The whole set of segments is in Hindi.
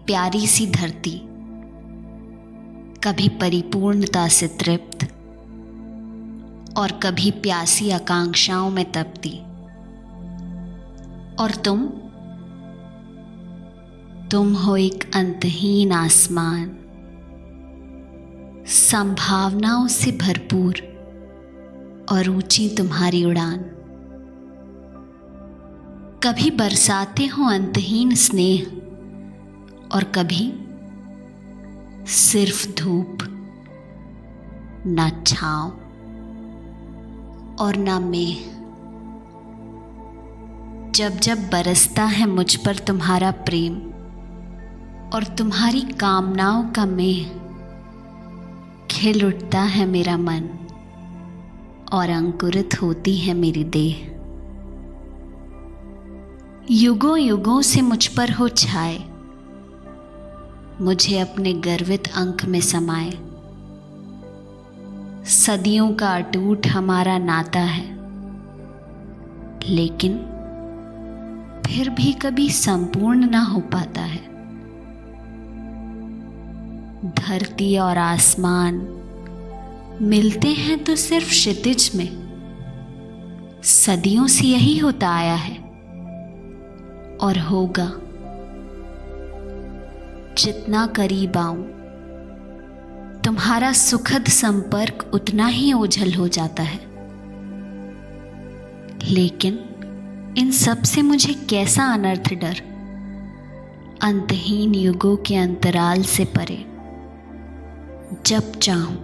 प्यारी सी धरती, कभी परिपूर्णता से तृप्त और कभी प्यासी आकांक्षाओं में तपती। और तुम हो एक अंतहीन आसमान, संभावनाओं से भरपूर और ऊंची तुम्हारी उड़ान। कभी बरसाते हो अंतहीन स्नेह और कभी सिर्फ धूप, ना छांव और ना मेह। जब जब बरसता है मुझ पर तुम्हारा प्रेम और तुम्हारी कामनाओं का मेह, खिल उठता है मेरा मन और अंकुरित होती है मेरी देह। युगों युगों से मुझ पर हो छाए, मुझे अपने गर्वित अंक में समाए। सदियों का अटूट हमारा नाता है, लेकिन फिर भी कभी संपूर्ण ना हो पाता है। धरती और आसमान मिलते हैं तो सिर्फ क्षितिज में। सदियों से यही होता आया है और होगा। जितना करीब आऊं, तुम्हारा सुखद संपर्क उतना ही ओझल हो जाता है। लेकिन इन सब से मुझे कैसा अनर्थ डर, अंतहीन युगों के अंतराल से परे। जब चाहूं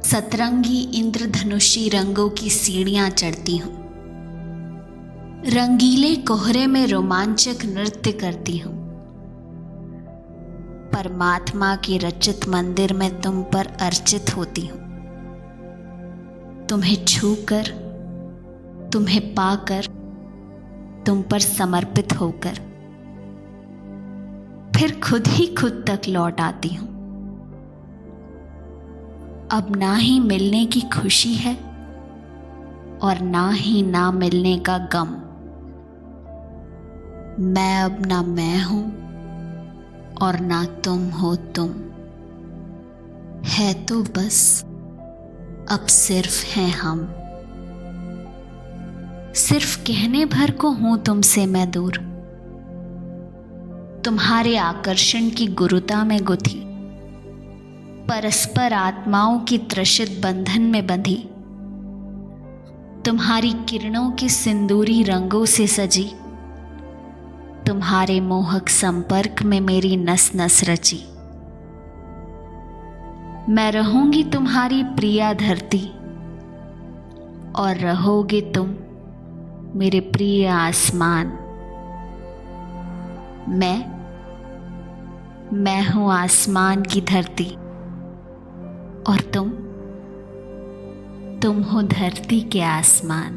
सतरंगी इंद्रधनुषी रंगों की सीढ़ियां चढ़ती हूं, रंगीले कोहरे में रोमांचक नृत्य करती हूं। परमात्मा के रचित मंदिर में तुम पर अर्चित होती हूं। तुम्हें छूकर, तुम्हें पाकर, तुम पर समर्पित होकर फिर खुद ही खुद तक लौट आती हूं। अब ना ही मिलने की खुशी है और ना ही ना मिलने का गम। मैं अब ना मैं हूं और ना तुम हो तुम। है तो बस अब सिर्फ हैं हम। सिर्फ कहने भर को हूं तुमसे मैं दूर, तुम्हारे आकर्षण की गुरुता में गुथी, परस्पर आत्माओं की त्रसित बंधन में बंधी, तुम्हारी किरणों के सिंदूरी रंगों से सजी, तुम्हारे मोहक संपर्क में मेरी नस नस रची। मैं रहूंगी तुम्हारी प्रिया धरती और रहोगे तुम मेरे प्रिय आसमान। मैं हूं आसमान की धरती और तुम हो धरती के आसमान।